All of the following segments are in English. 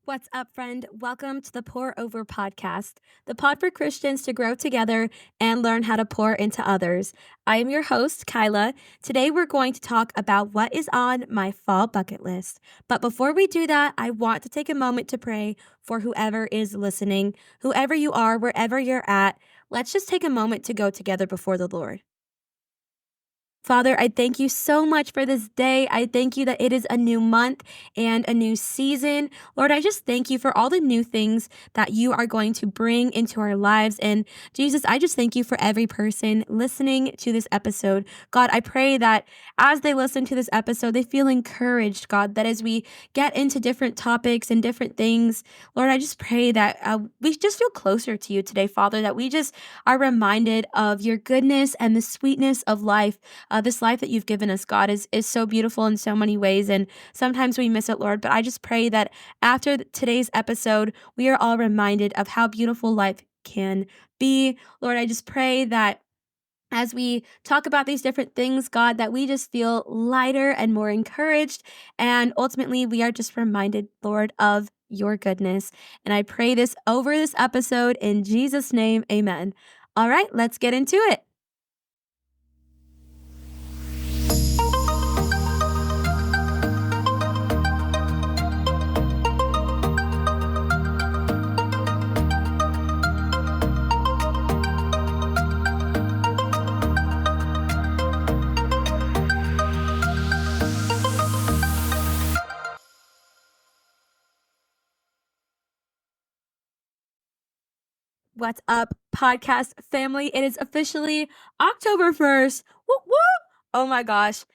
What's up, friend? Welcome to the Pour Over podcast, the pod for Christians to grow together and learn how to pour into others. I am your host, Kyla. Today, we're going to talk about what is on my fall bucket list. But before we do that, I want to take a moment to pray for whoever is listening, whoever you are, wherever you're at. Let's just take a moment to go together before the Lord. Father, I thank you so much for this day. I thank you that it is a new month and a new season. Lord, I just thank you for all the new things that you are going to bring into our lives. And Jesus, I just thank you for every person listening to this episode. God, I pray that as they listen to this episode, they feel encouraged, God, that as we get into different topics and different things, Lord, I just pray that we just feel closer to you today, Father, that we just are reminded of your goodness and the sweetness of life. This life that you've given us, God, is so beautiful in so many ways, and sometimes we miss it, Lord. But I just pray that after today's episode, we are all reminded of how beautiful life can be. Lord, I just pray that as we talk about these different things, God, that we just feel lighter and more encouraged. And ultimately, we are just reminded, Lord, of your goodness. And I pray this over this episode in Jesus' name. Amen. All right, let's get into it. What's up, podcast family? It is officially October 1st. Whoop, whoop. Oh my gosh.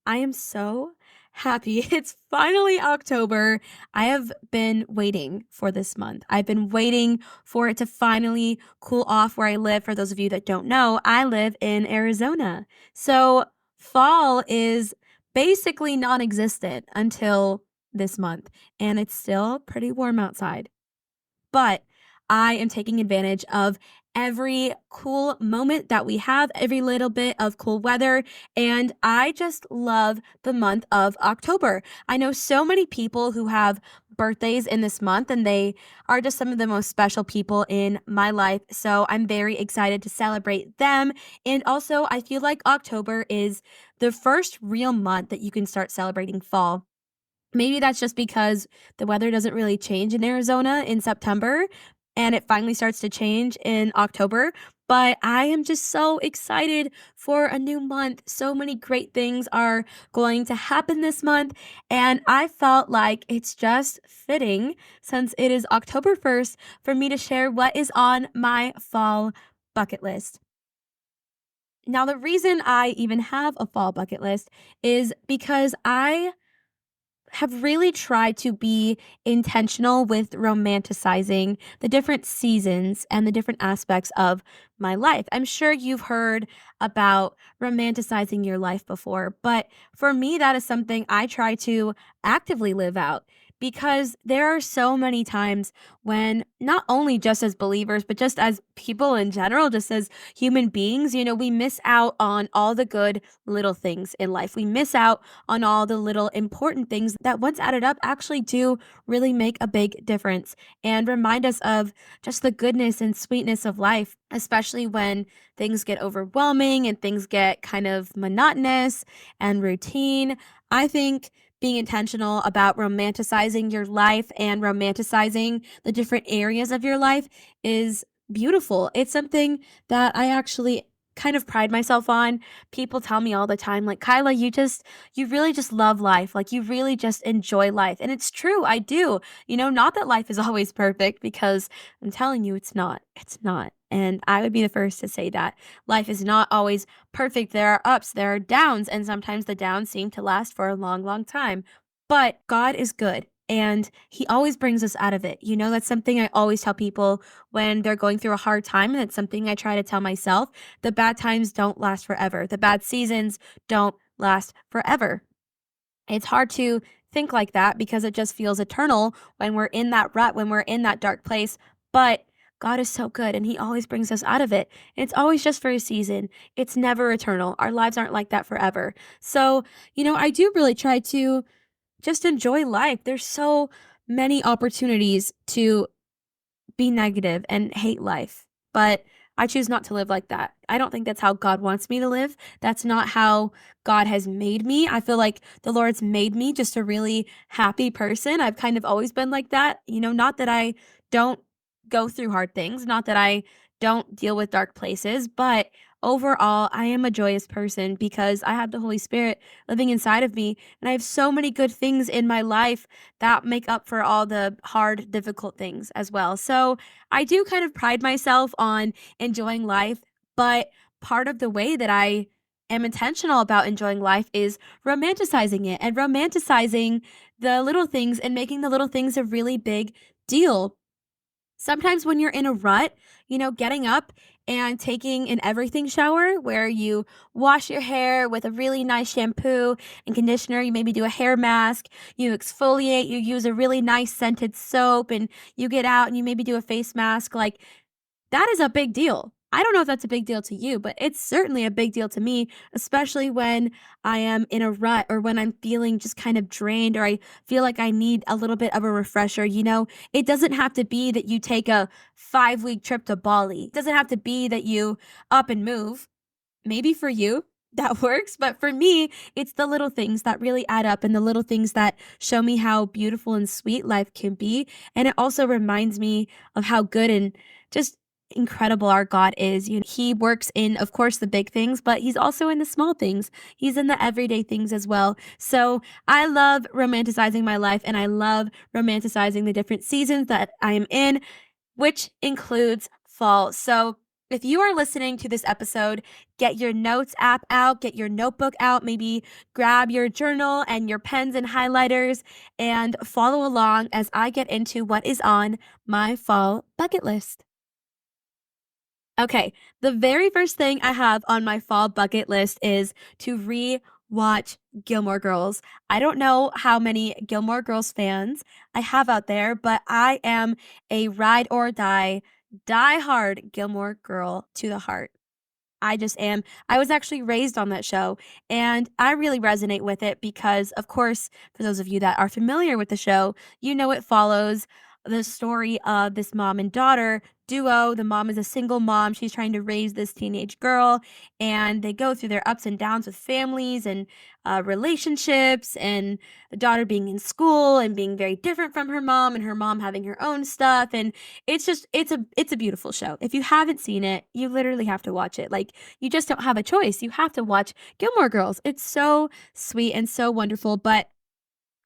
I am so happy. It's finally October. I have been waiting for this month. I've been waiting for it to finally cool off where I live. For those of you that don't know, I live in Arizona. So fall is basically non existent until this month, and it's still pretty warm outside. But I am taking advantage of every cool moment that we have, every little bit of cool weather, and I just love the month of October. I know so many people who have birthdays in this month, and they are just some of the most special people in my life. So I'm very excited to celebrate them. And also, I feel like October is the first real month that you can start celebrating fall. Maybe that's just because the weather doesn't really change in Arizona in September and it finally starts to change in October. But I am just so excited for a new month. So many great things are going to happen this month. And I felt like it's just fitting, since it is October 1st, for me to share what is on my fall bucket list. Now, the reason I even have a fall bucket list is because I have really tried to be intentional with romanticizing the different seasons and the different aspects of my life. I'm sure you've heard about romanticizing your life before, but for me, that is something I try to actively live out, because there are so many times when, not only just as believers, but just as people in general, just as human beings, we miss out on all the good little things in life. We miss out on all the little important things that, once added up, actually do really make a big difference and remind us of just the goodness and sweetness of life, especially when things get overwhelming and things get kind of monotonous and routine. I think being intentional about romanticizing your life and romanticizing the different areas of your life is beautiful. It's something that I actually kind of pride myself on. People tell me all the time, like, Kyla, you really just love life. Like, you really just enjoy life. And it's true, I do. Not that life is always perfect, because I'm telling you, it's not. It's not. And I would be the first to say that life is not always perfect. There are ups, there are downs, and sometimes the downs seem to last for a long, long time. But God is good, and he always brings us out of it. That's something I always tell people when they're going through a hard time, and it's something I try to tell myself. The bad times don't last forever. The bad seasons don't last forever. It's hard to think like that because it just feels eternal when we're in that rut, when we're in that dark place. But God is so good, and he always brings us out of it. It's always just for a season. It's never eternal. Our lives aren't like that forever. So, I do really try to just enjoy life. There's so many opportunities to be negative and hate life. But I choose not to live like that. I don't think that's how God wants me to live. That's not how God has made me. I feel like the Lord's made me just a really happy person. I've kind of always been like that. Not that I don't go through hard things, not that I don't deal with dark places, but overall, I am a joyous person because I have the Holy Spirit living inside of me. And I have so many good things in my life that make up for all the hard, difficult things as well. So I do kind of pride myself on enjoying life, but part of the way that I am intentional about enjoying life is romanticizing it and romanticizing the little things and making the little things a really big deal. Sometimes when you're in a rut, getting up and taking an everything shower where you wash your hair with a really nice shampoo and conditioner, you maybe do a hair mask, you exfoliate, you use a really nice scented soap, and you get out and you maybe do a face mask, like that is a big deal. I don't know if that's a big deal to you, but it's certainly a big deal to me, especially when I am in a rut or when I'm feeling just kind of drained or I feel like I need a little bit of a refresher. It doesn't have to be that you take a 5-week trip to Bali. It doesn't have to be that you up and move. Maybe for you, that works, but for me, it's the little things that really add up and the little things that show me how beautiful and sweet life can be. And it also reminds me of how good and just incredible our God is. He works in, of course, the big things, but he's also in the small things. He's in the everyday things as well. So I love romanticizing my life and I love romanticizing the different seasons that I am in, which includes fall. So if you are listening to this episode, get your notes app out, get your notebook out, maybe grab your journal and your pens and highlighters and follow along as I get into what is on my fall bucket list. Okay, the very first thing I have on my fall bucket list is to re-watch Gilmore Girls. I don't know how many Gilmore Girls fans I have out there, but I am a ride or die hard Gilmore Girl to the heart. I just am. I was actually raised on that show, and I really resonate with it because, of course, for those of you that are familiar with the show, it follows the story of this mom and daughter duo. The mom is a single mom. She's trying to raise this teenage girl, and they go through their ups and downs with families and relationships, and the daughter being in school and being very different from her mom, and her mom having her own stuff. And it's a beautiful show. If you haven't seen it, you literally have to watch it. Like, you just don't have a choice. You have to watch Gilmore Girls. It's so sweet and so wonderful, but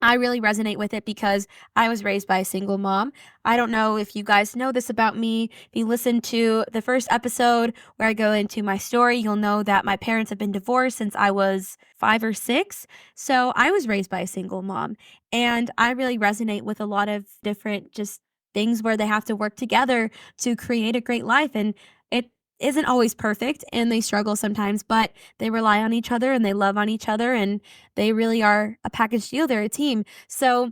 I really resonate with it because I was raised by a single mom. I don't know if you guys know this about me. If you listen to the first episode where I go into my story, you'll know that my parents have been divorced since I was 5 or 6. So I was raised by a single mom. And I really resonate with a lot of different just things where they have to work together to create a great life. And it isn't always perfect and they struggle sometimes, but they rely on each other and they love on each other and they really are a package deal. They're a team. So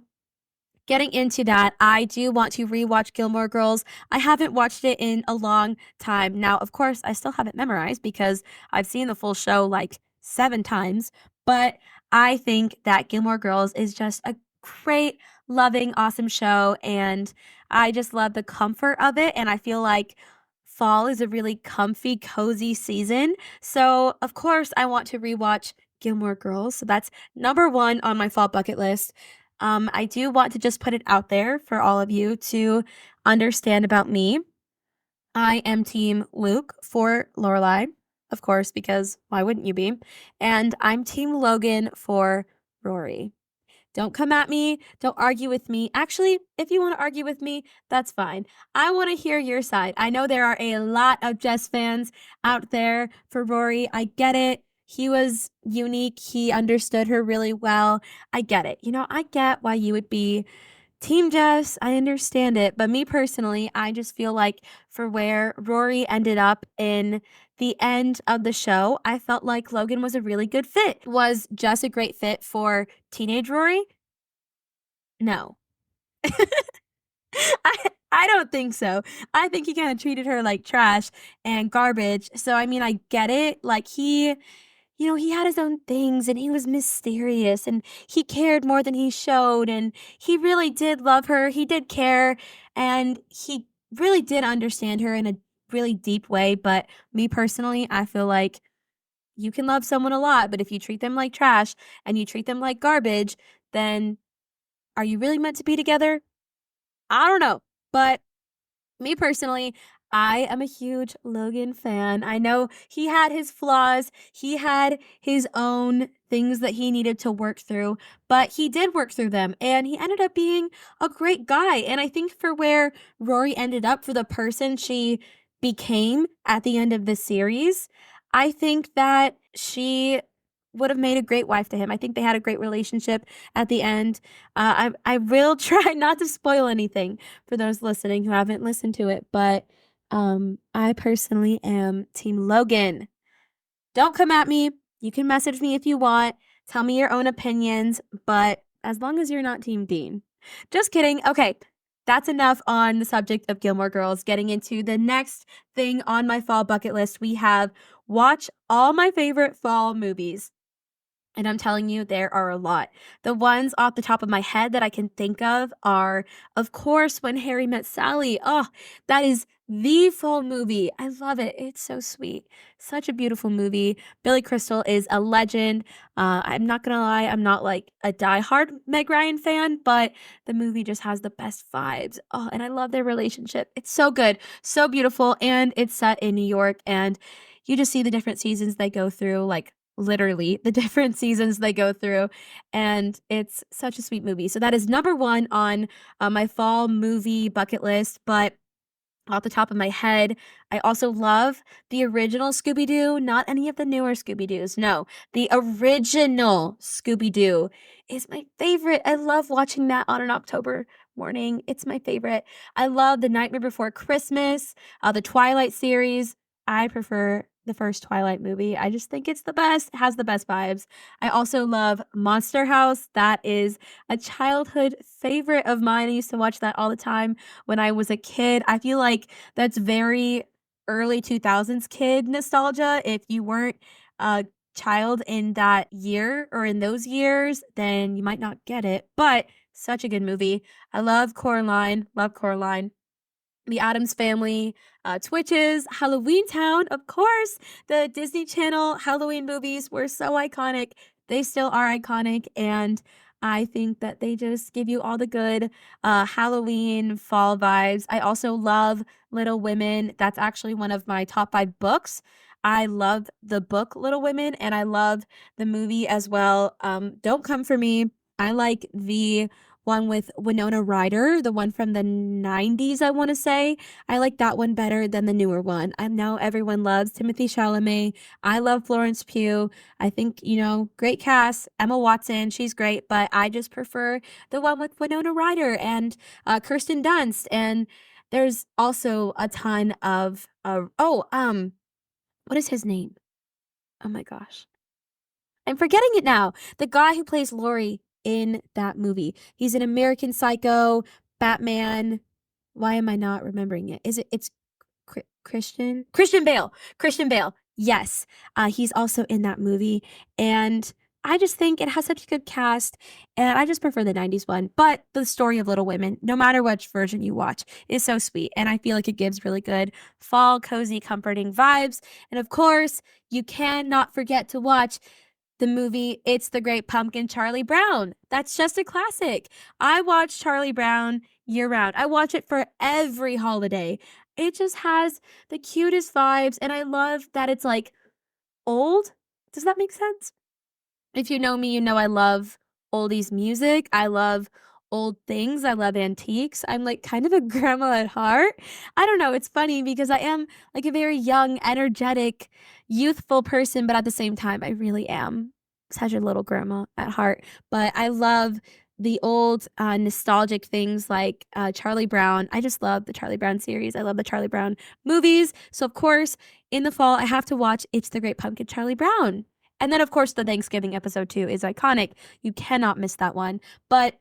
getting into that, I do want to rewatch Gilmore Girls. I haven't watched it in a long time. Now, of course, I still have it memorized because I've seen the full show like 7 times, but I think that Gilmore Girls is just a great, loving, awesome show, and I just love the comfort of it, and I feel like fall is a really comfy, cozy season. So, of course, I want to rewatch Gilmore Girls. So that's number 1 on my fall bucket list. I do want to just put it out there for all of you to understand about me. I am team Luke for Lorelai, of course, because why wouldn't you be? And I'm team Logan for Rory. Don't come at me. Don't argue with me. Actually, if you want to argue with me, that's fine. I want to hear your side. I know there are a lot of Jess fans out there for Rory. I get it. He was unique. He understood her really well. I get it. I get why you would be Team Jess. I understand it. But me personally, I just feel like for where Rory ended up in the end of the show, I felt like Logan was a really good fit. Was Jess a great fit for teenage Rory? No. I don't think so. I think he kind of treated her like trash and garbage. So I mean, I get it. Like he had his own things and he was mysterious and he cared more than he showed and he really did love her. He did care and he really did understand her in a really deep way. But me personally, I feel like you can love someone a lot, but if you treat them like trash and you treat them like garbage, then are you really meant to be together? I don't know. But me personally, I am a huge Logan fan. I know he had his flaws, he had his own things that he needed to work through, but he did work through them and he ended up being a great guy. And I think for where Rory ended up, for the person she became at the end of the series, I think that she would have made a great wife to him. I think they had a great relationship at the end. I will try not to spoil anything for those listening who haven't listened to it, but I personally am Team Logan. Don't come at me. You can message me if you want. Tell me your own opinions, but as long as you're not Team Dean. Just kidding. Okay, that's enough on the subject of Gilmore Girls. Getting into the next thing on my fall bucket list, we have watch all my favorite fall movies. And I'm telling you, there are a lot. The ones off the top of my head that I can think of course, When Harry Met Sally. Oh, that is the fall movie. I love it. It's so sweet. Such a beautiful movie. Billy Crystal is a legend. I'm not gonna lie, I'm not like a diehard Meg Ryan fan, but the movie just has the best vibes. Oh, and I love their relationship. It's so good, so beautiful, and it's set in New York, and you just see the different seasons they go through, like literally the different seasons they go through, and it's such a sweet movie. So that is number one on my fall movie bucket list. But off the top of my head, I also love the original Scooby Doo, not any of the newer Scooby Doos. No, the original Scooby Doo is my favorite. I love watching that on an October morning. It's my favorite. I love The Nightmare Before Christmas, the Twilight series. I prefer the first Twilight movie. I just think it's the best. It has the best vibes. I also love Monster House. That is a childhood favorite of mine. I used to watch that all the time when I was a kid. I feel like that's very early 2000s kid nostalgia. If you weren't a child in that year or in those years, then you might not get it. But such a good movie. I love Coraline. Love Coraline. The Addams Family, Twitches, Halloween Town, of course. The Disney Channel Halloween movies were so iconic. They still are iconic, and I think that they just give you all the good Halloween fall vibes. I also love Little Women. That's actually one of my top 5 books. I love the book Little Women, and I love the movie as well. Don't Come For Me. I like the one with Winona Ryder, the one from the 90s, I want to say. I like that one better than the newer one. I know everyone loves Timothy Chalamet. I love Florence Pugh. I think, great cast. Emma Watson, she's great, but I just prefer the one with Winona Ryder and Kirsten Dunst. And there's also a ton of, what is his name? Oh my gosh. I'm forgetting it now. The guy who plays Laurie in that movie. He's an American Psycho, Batman. Why am I not remembering it? It's Christian Bale. Christian Bale. Yes. He's also in that movie. And I just think it has such a good cast. And I just prefer the 90s one. But the story of Little Women, no matter which version you watch, is so sweet. And I feel like it gives really good fall, cozy, comforting vibes. And of course, you cannot forget to watch the movie It's the Great Pumpkin, Charlie Brown. That's just a classic. I watch Charlie Brown year round. I watch it for every holiday. It just has the cutest vibes, and I love that it's like old. Does that make sense? If you know me, you know I love oldies music. I love old things. I love antiques. I'm like kind of a grandma at heart. I don't know. It's funny because I am like a very young, energetic, youthful person, but at the same time, I really am such a little grandma at heart. But I love the old nostalgic things like Charlie Brown. I just love the Charlie Brown series. I love the Charlie Brown movies. So, of course, in the fall, I have to watch It's the Great Pumpkin, Charlie Brown. And then, of course, the Thanksgiving episode too is iconic. You cannot miss that one. But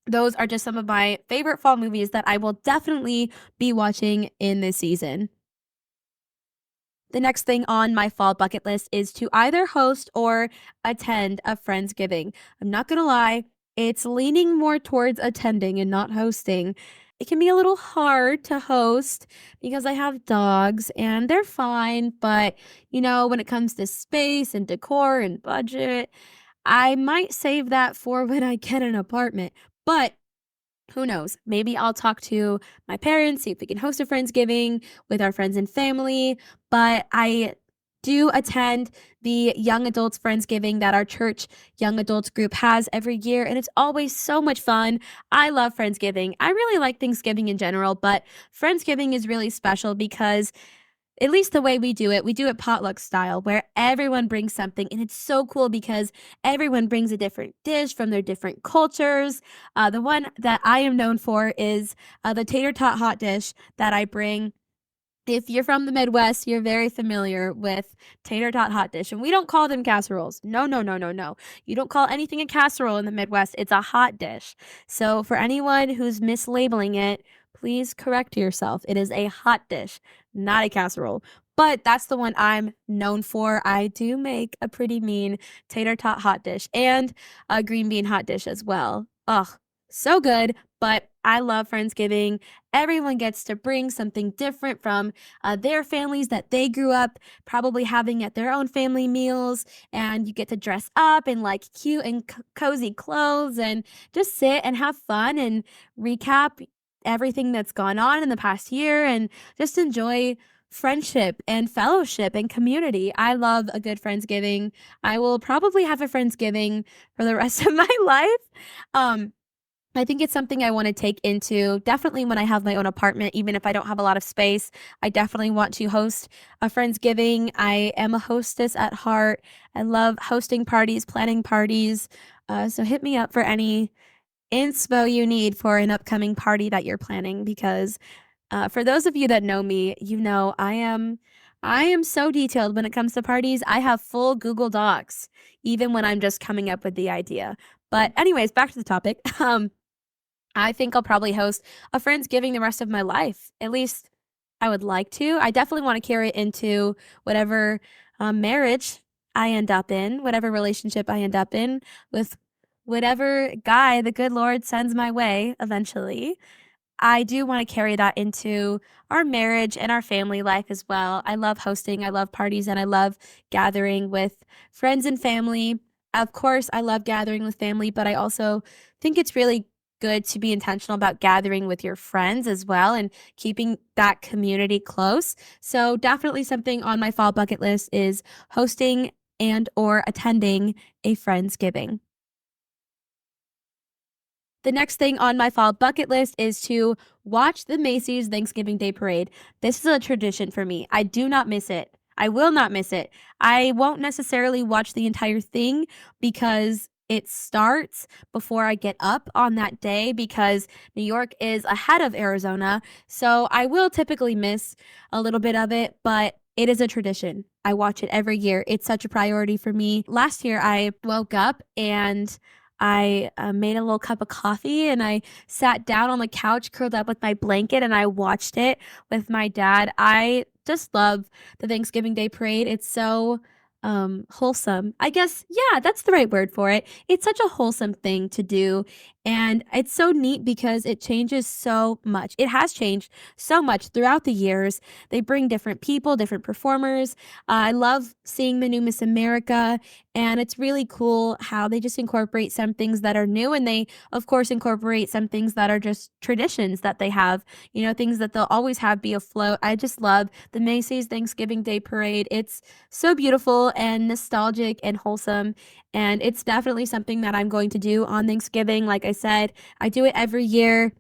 those are just some of my favorite fall movies that I will definitely be watching in this season. The next thing on my fall bucket list is to either host or attend a Friendsgiving. I'm not gonna lie, it's leaning more towards attending and not hosting. It can be a little hard to host because I have dogs and they're fine, but when it comes to space and decor and budget, I might save that for when I get an apartment. But who knows? Maybe I'll talk to my parents, see if we can host a Friendsgiving with our friends and family. But I do attend the Young Adults Friendsgiving that our church Young Adults group has every year, and it's always so much fun. I love Friendsgiving. I really like Thanksgiving in general, but Friendsgiving is really special because at least the way we do it potluck style, where everyone brings something. And it's so cool because everyone brings a different dish from their different cultures. The one that I am known for is the tater tot hot dish that I bring. If you're from the Midwest, you're very familiar with tater tot hot dish, and we don't call them casseroles. No, no, no, no, no. You don't call anything a casserole in the Midwest. It's a hot dish. So for anyone who's mislabeling it, please correct yourself. It is a hot dish, not a casserole. But that's the one I'm known for. I do make a pretty mean tater tot hot dish and a green bean hot dish as well. Ugh, so good. But I love Friendsgiving. Everyone gets to bring something different from their families that they grew up probably having at their own family meals. And you get to dress up in like cute and cozy clothes and just sit and have fun and recap everything that's gone on in the past year and just enjoy friendship and fellowship and community. I love a good Friendsgiving. I will probably have a Friendsgiving for the rest of my life. Um, I think it's something I want to take into definitely when I have my own apartment, even if I don't have a lot of space. I definitely want to host a Friendsgiving. I am a hostess at heart. I love hosting parties, planning parties. So hit me up for any inspo you need for an upcoming party that you're planning because for those of you that know me, I am so detailed when it comes to parties. I have full Google Docs, even when I'm just coming up with the idea. But anyways, back to the topic. I think I'll probably host a Friendsgiving the rest of my life. At least I would like to. I definitely want to carry it into whatever marriage I end up in, whatever relationship I end up in, with whatever guy the good Lord sends my way eventually. I do want to carry that into our marriage and our family life as well. I love hosting, I love parties, and I love gathering with friends and family. Of course, I love gathering with family, but I also think it's really good to be intentional about gathering with your friends as well and keeping that community close. So, definitely something on my fall bucket list is hosting and or attending a Friendsgiving. The next thing on my fall bucket list is to watch the Macy's Thanksgiving Day Parade. This is a tradition for me. I do not miss it. I will not miss it. I won't necessarily watch the entire thing because it starts before I get up on that day because New York is ahead of Arizona. So I will typically miss a little bit of it, but it is a tradition. I watch it every year. It's such a priority for me. Last year, I woke up and I made a little cup of coffee and I sat down on the couch, curled up with my blanket, and I watched it with my dad. I just love the Thanksgiving Day Parade. It's so wholesome. I guess, yeah, that's the right word for it. It's such a wholesome thing to do. And it's so neat because it changes so much. It has changed so much throughout the years. They bring different people, different performers. I love seeing the new Miss America, and it's really cool how they just incorporate some things that are new, and they, of course, incorporate some things that are just traditions that they have, things that they'll always have be afloat. I just love the Macy's Thanksgiving Day Parade. It's so beautiful and nostalgic and wholesome, and it's definitely something that I'm going to do on Thanksgiving. Like I said, I do it every year.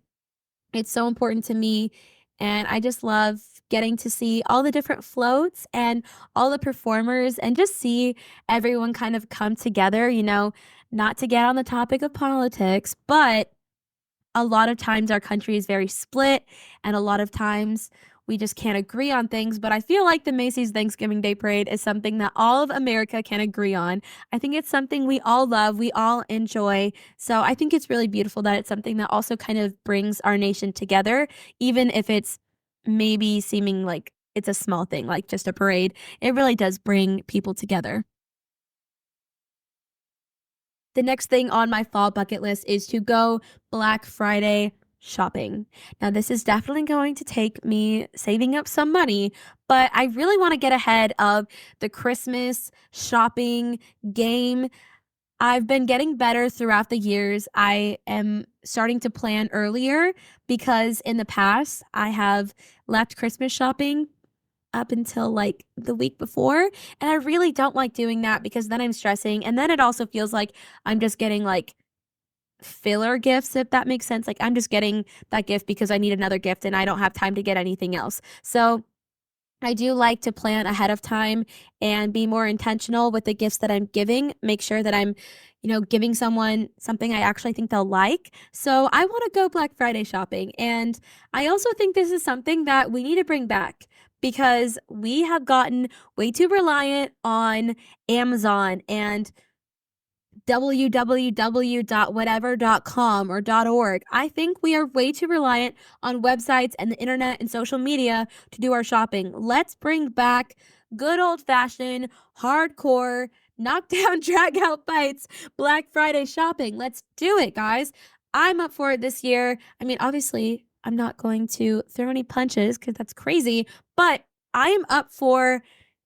It's so important to me, and I just love getting to see all the different floats and all the performers and just see everyone kind of come together, not to get on the topic of politics, but a lot of times our country is very split and a lot of times we just can't agree on things. But I feel like the Macy's Thanksgiving Day Parade is something that all of America can agree on. I think it's something we all love, we all enjoy. So I think it's really beautiful that it's something that also kind of brings our nation together, even if it's maybe seeming like it's a small thing, like just a parade. It really does bring people together. The next thing on my fall bucket list is to go Black Friday shopping. Now, this is definitely going to take me saving up some money, but I really want to get ahead of the Christmas shopping game. I've been getting better throughout the years. I am starting to plan earlier because in the past, I have left Christmas shopping up until like the week before. And I really don't like doing that because then I'm stressing. And then it also feels like I'm just getting like filler gifts, if that makes sense. Like I'm just getting that gift because I need another gift and I don't have time to get anything else. So I do like to plan ahead of time and be more intentional with the gifts that I'm giving. Make sure that I'm, giving someone something I actually think they'll like. So I want to go Black Friday shopping. And I also think this is something that we need to bring back because we have gotten way too reliant on Amazon and www.whatever.com or .org. I think we are way too reliant on websites and the internet and social media to do our shopping. Let's bring back good old-fashioned, hardcore, knockdown, drag-out fights, Black Friday shopping. Let's do it, guys. I'm up for it this year. I mean, obviously, I'm not going to throw any punches because that's crazy, but I am up for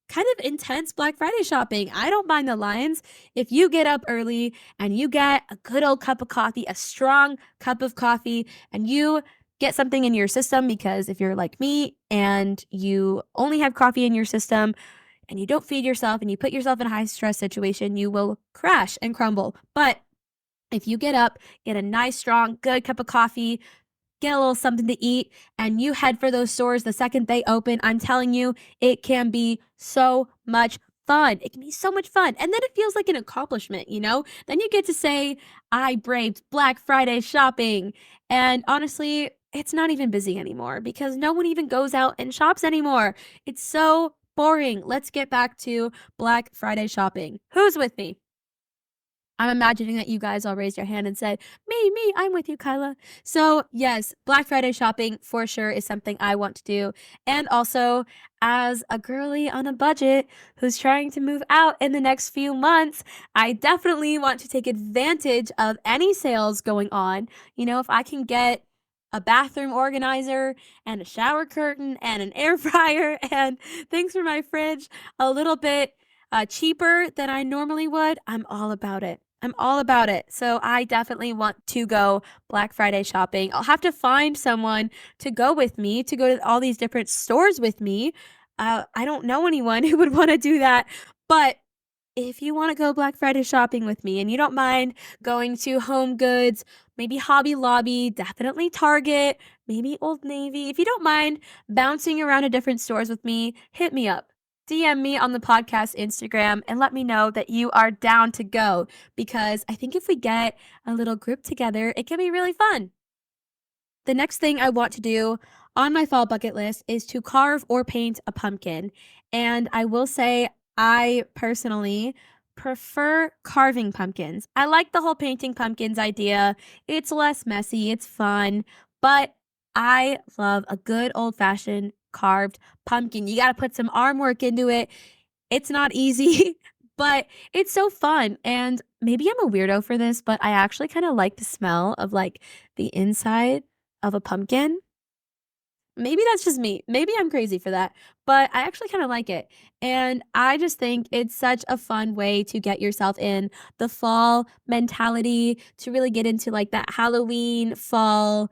kind of intense Black Friday shopping. I don't mind the lines. If you get up early and you get a good old cup of coffee, a strong cup of coffee, and you get something in your system, because if you're like me and you only have coffee in your system and you don't feed yourself and you put yourself in a high stress situation, you will crash and crumble. But if you get up, get a nice, strong, good cup of coffee, get a little something to eat, and you head for those stores the second they open, I'm telling you, it can be so much fun. It can be so much fun. And then it feels like an accomplishment, Then you get to say, I braved Black Friday shopping. And honestly, it's not even busy anymore because no one even goes out and shops anymore. It's so boring. Let's get back to Black Friday shopping. Who's with me? I'm imagining that you guys all raised your hand and said, me, I'm with you, Kyla. So yes, Black Friday shopping for sure is something I want to do. And also, as a girly on a budget who's trying to move out in the next few months, I definitely want to take advantage of any sales going on. If I can get a bathroom organizer and a shower curtain and an air fryer and things for my fridge a little bit cheaper than I normally would, I'm all about it. I'm all about it. So I definitely want to go Black Friday shopping. I'll have to find someone to go with me, to go to all these different stores with me. I don't know anyone who would want to do that, but if you want to go Black Friday shopping with me and you don't mind going to Home Goods, maybe Hobby Lobby, definitely Target, maybe Old Navy, if you don't mind bouncing around to different stores with me, hit me up. DM me on the podcast Instagram and let me know that you are down to go, because I think if we get a little group together, it can be really fun. The next thing I want to do on my fall bucket list is to carve or paint a pumpkin. And I will say, I personally prefer carving pumpkins. I like the whole painting pumpkins idea. It's less messy, it's fun, but I love a good old-fashioned carved pumpkin. You got to put some arm work into it. It's not easy, but it's so fun. And maybe I'm a weirdo for this, but I actually kind of like the smell of like the inside of a pumpkin. Maybe that's just me. Maybe I'm crazy for that, but I actually kind of like it. And I just think it's such a fun way to get yourself in the fall mentality, to really get into like that Halloween, fall,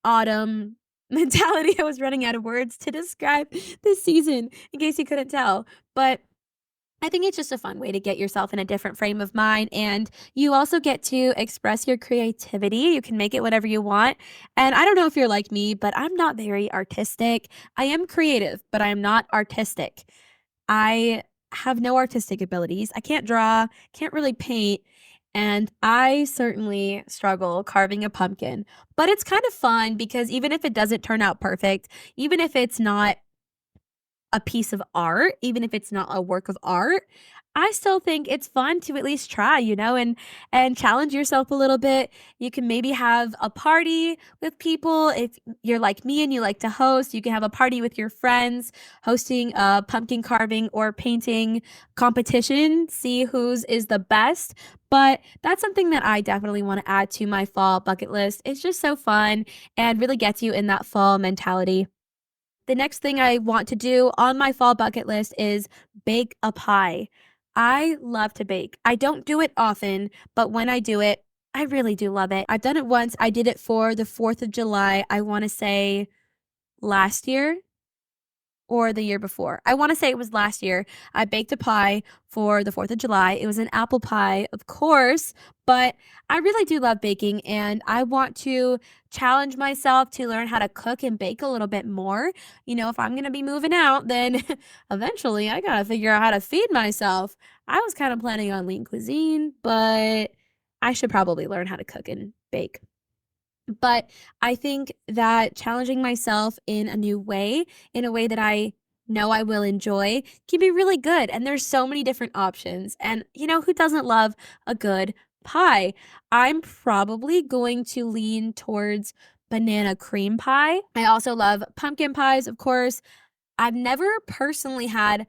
autumn mentality. I was running out of words to describe this season, in case you couldn't tell. But I think it's just a fun way to get yourself in a different frame of mind. And you also get to express your creativity. You can make it whatever you want. And I don't know if you're like me, but I'm not very artistic. I am creative, but I am not artistic. I have no artistic abilities. I can't draw, can't really paint. And I certainly struggle carving a pumpkin, but it's kind of fun because even if it doesn't turn out perfect, even if it's not a piece of art, even if it's not a work of art, I still think it's fun to at least try, and challenge yourself a little bit. You can maybe have a party with people. If you're like me and you like to host, you can have a party with your friends, hosting a pumpkin carving or painting competition, see whose is the best. But that's something that I definitely want to add to my fall bucket list. It's just so fun and really gets you in that fall mentality. The next thing I want to do on my fall bucket list is bake a pie. I love to bake. I don't do it often, but when I do it, I really do love it. I've done it once. I did it for the 4th of July, I want to say last year or the year before. I want to say it was last year. I baked a pie for the 4th of July. It was an apple pie, of course, but I really do love baking and I want to challenge myself to learn how to cook and bake a little bit more. If I'm going to be moving out, then eventually I got to figure out how to feed myself. I was kind of planning on lean cuisine, but I should probably learn how to cook and bake. But I think that challenging myself in a new way, in a way that I know I will enjoy, can be really good. And there's so many different options. And who doesn't love a good pie? I'm probably going to lean towards banana cream pie. I also love pumpkin pies, of course. I've never personally had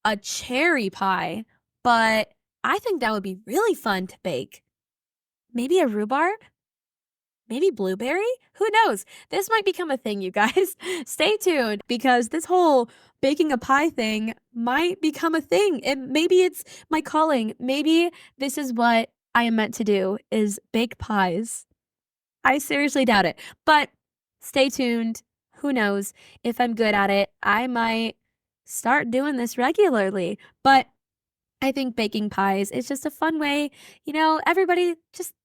a cherry pie, but I think that would be really fun to bake. Maybe a rhubarb? Maybe blueberry? Who knows? This might become a thing, you guys. Stay tuned because this whole baking a pie thing might become a thing. And maybe it's my calling. Maybe this is what I am meant to do is bake pies. I seriously doubt it. But stay tuned. Who knows? If I'm good at it, I might start doing this regularly. But I think baking pies is just a fun way. Everybody just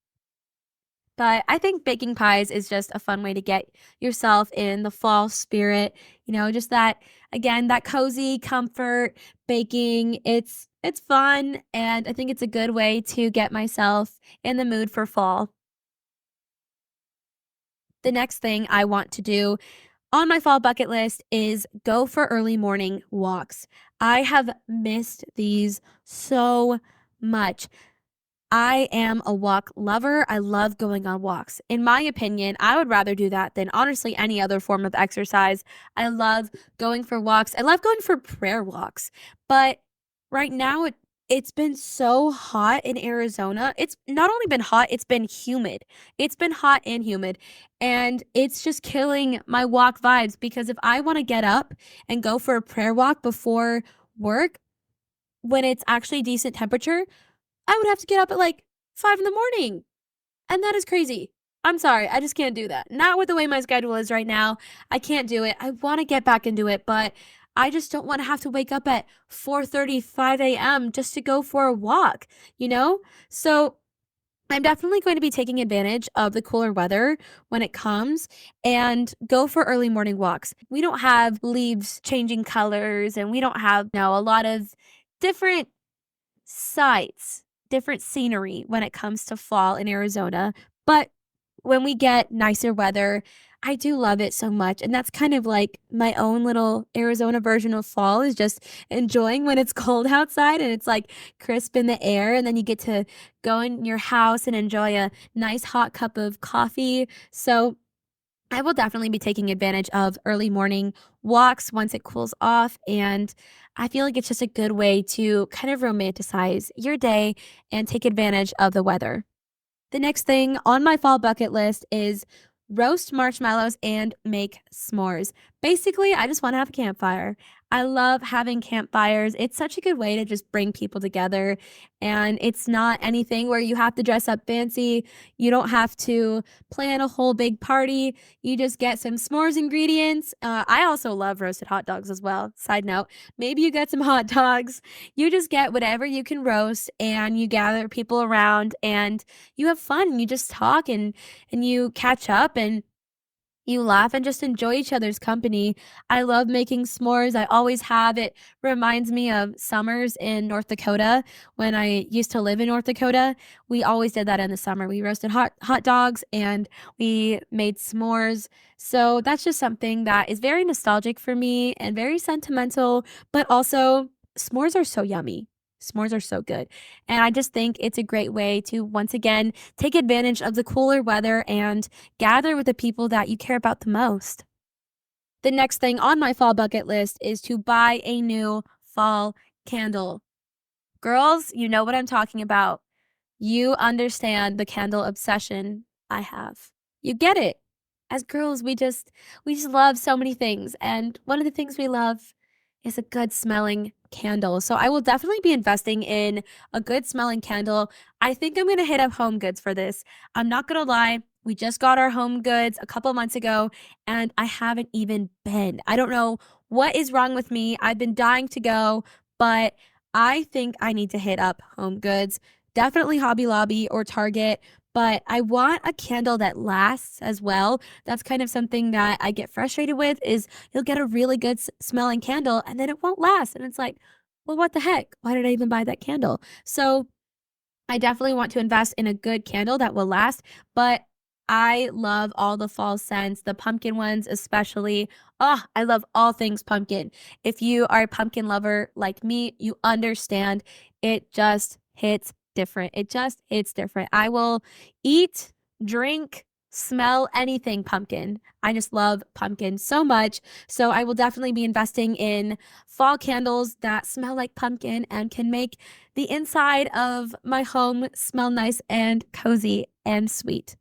but I think baking pies is just a fun way to get yourself in the fall spirit, just that again, that cozy comfort baking. It's fun and I think it's a good way to get myself in the mood for fall. The next thing I want to do on my fall bucket list is go for early morning walks. I have missed these so much. I am a walk lover. I love going on walks. In my opinion, I would rather do that than honestly any other form of exercise. I love going for walks. I love going for prayer walks. But right now, it's been so hot in Arizona. It's not only been hot, it's been humid. It's been hot and humid. And it's just killing my walk vibes because if I want to get up and go for a prayer walk before work when it's actually decent temperature, I would have to get up at like 5 in the morning. And that is crazy. I'm sorry. I just can't do that. Not with the way my schedule is right now. I can't do it. I want to get back into it, but I just don't want to have to wake up at 4:35 a.m. just to go for a walk, you know? So I'm definitely going to be taking advantage of the cooler weather when it comes and go for early morning walks. We don't have leaves changing colors and we don't have, a lot of different sights, different scenery when it comes to fall in Arizona. But when we get nicer weather, I do love it so much. And that's kind of like my own little Arizona version of fall is just enjoying when it's cold outside and it's like crisp in the air. And then you get to go in your house and enjoy a nice hot cup of coffee. So I will definitely be taking advantage of early morning walks once it cools off. And I feel like it's just a good way to kind of romanticize your day and take advantage of the weather. The next thing on my fall bucket list is roast marshmallows and make s'mores. Basically, I just want to have a campfire. I love having campfires. It's such a good way to just bring people together. And it's not anything where you have to dress up fancy. You don't have to plan a whole big party. You just get some s'mores ingredients. I also love roasted hot dogs as well. Side note, maybe you get some hot dogs. You just get whatever you can roast and you gather people around and you have fun. You just talk and you catch up and you laugh and just enjoy each other's company. I love making s'mores. I always have. It reminds me of summers in North Dakota when I used to live in North Dakota. We always did that in the summer. We roasted hot dogs and we made s'mores. So that's just something that is very nostalgic for me and very sentimental, but also s'mores are so yummy. S'mores are so good. And I just think it's a great way to, once again, take advantage of the cooler weather and gather with the people that you care about the most. The next thing on my fall bucket list is to buy a new fall candle. Girls, you know what I'm talking about. You understand the candle obsession I have. You get it. As girls, we just love so many things, and one of the things we love is a good smelling candle. So I will definitely be investing in a good smelling candle. I think I'm going to hit up Home Goods for this. I'm not going to lie. We just got our Home Goods a couple months ago, and I haven't even been. I don't know what is wrong with me. I've been dying to go, but I think I need to hit up Home Goods. Definitely Hobby Lobby or Target, but I want a candle that lasts as well. That's kind of something that I get frustrated with is you'll get a really good smelling candle and then it won't last. And it's like, well, what the heck? Why did I even buy that candle? So I definitely want to invest in a good candle that will last, but I love all the fall scents, the pumpkin ones especially. Oh, I love all things pumpkin. If you are a pumpkin lover like me, you understand it just hits different. It just hits different. I will eat, drink, smell anything pumpkin. I just love pumpkin so much. So I will definitely be investing in fall candles that smell like pumpkin and can make the inside of my home smell nice and cozy and sweet.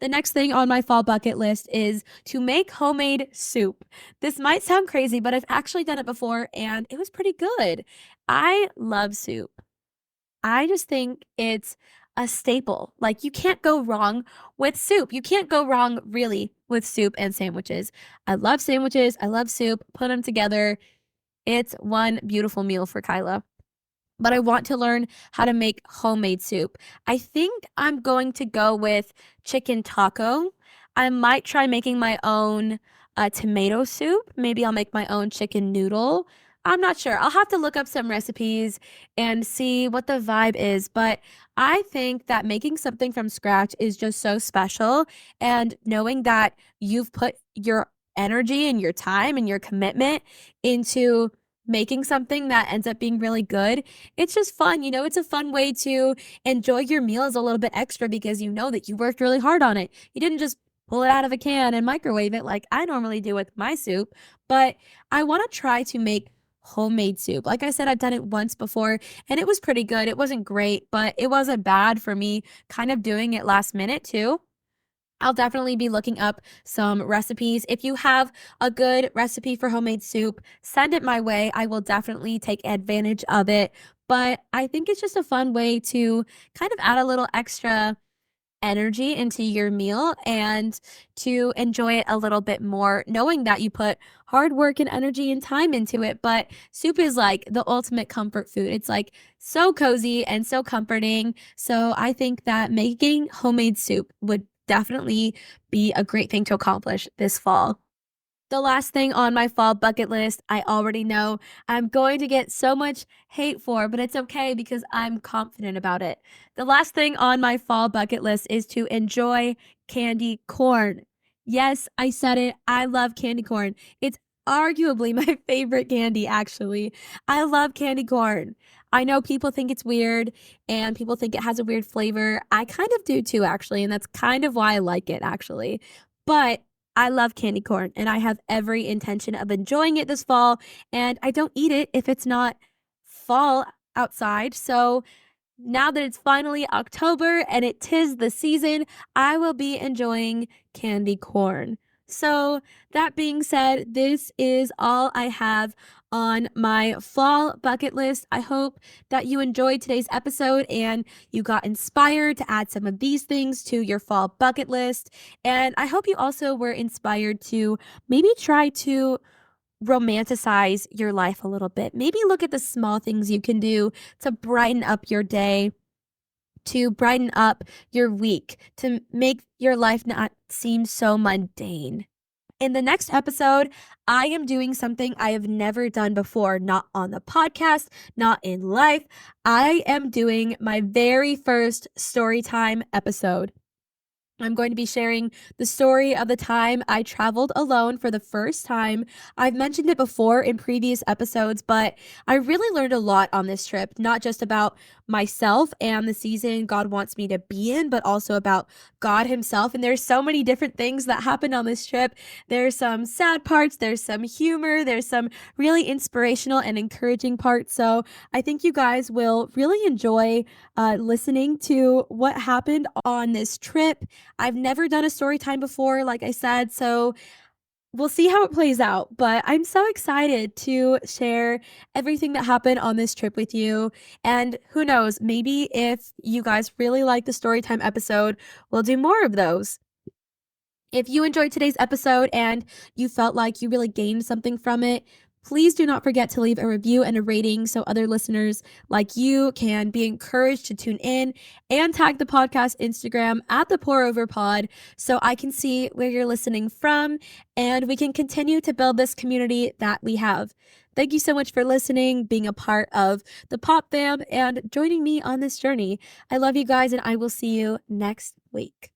The next thing on my fall bucket list is to make homemade soup. This might sound crazy, but I've actually done it before and it was pretty good. I love soup. I just think it's a staple. Like, you can't go wrong with soup. You can't go wrong really with soup and sandwiches. I love sandwiches. I love soup. Put them together. It's one beautiful meal for Kyla, but I want to learn how to make homemade soup. I think I'm going to go with chicken taco. I might try making my own tomato soup. Maybe I'll make my own chicken noodle. I'm not sure. I'll have to look up some recipes and see what the vibe is. But I think that making something from scratch is just so special. And knowing that you've put your energy and your time and your commitment into making something that ends up being really good, it's just fun. You know, it's a fun way to enjoy your meals a little bit extra because you know that you worked really hard on it. You didn't just pull it out of a can and microwave it like I normally do with my soup, but I want to try to make homemade soup. Like I said, I've done it once before and it was pretty good. It wasn't great, but it wasn't bad for me kind of doing it last minute too. I'll definitely be looking up some recipes. If you have a good recipe for homemade soup, send it my way. I will definitely take advantage of it. But I think it's just a fun way to kind of add a little extra energy into your meal and to enjoy it a little bit more, knowing that you put hard work and energy and time into it. But soup is like the ultimate comfort food. It's like so cozy and so comforting. So I think that making homemade soup would definitely be a great thing to accomplish this fall. The last thing on my fall bucket list, I already know I'm going to get so much hate for, but it's okay because I'm confident about it. The last thing on my fall bucket list is to enjoy candy corn. Yes, I said it. I love candy corn. It's arguably my favorite candy, actually. I love candy corn. I know people think it's weird and people think it has a weird flavor. I kind of do too, actually, and that's kind of why I like it, actually. But I love candy corn and I have every intention of enjoying it this fall. And I don't eat it if it's not fall outside. So now that it's finally October and it tis the season, I will be enjoying candy corn. So, that being said, this is all I have on my fall bucket list. I hope that you enjoyed today's episode and you got inspired to add some of these things to your fall bucket list. And I hope you also were inspired to maybe try to romanticize your life a little bit. Maybe look at the small things you can do to brighten up your day, to brighten up your week, to make your life not seem so mundane. In the next episode, I am doing something I have never done before, not on the podcast, not in life. I am doing my very first story time episode. I'm going to be sharing the story of the time I traveled alone for the first time. I've mentioned it before in previous episodes, but I really learned a lot on this trip, not just about myself and the season God wants me to be in, but also about God Himself. And there's so many different things that happened on this trip. There's some sad parts, there's some humor, there's some really inspirational and encouraging parts. So I think you guys will really enjoy listening to what happened on this trip. I've never done a story time before, like I said, so we'll see how it plays out. But I'm so excited to share everything that happened on this trip with you. And who knows, maybe if you guys really like the story time episode, we'll do more of those. If you enjoyed today's episode and you felt like you really gained something from it, please do not forget to leave a review and a rating so other listeners like you can be encouraged to tune in, and tag the podcast Instagram at the Pour Over Pod so I can see where you're listening from and we can continue to build this community that we have. Thank you so much for listening, being a part of the Pop Fam, and joining me on this journey. I love you guys, and I will see you next week.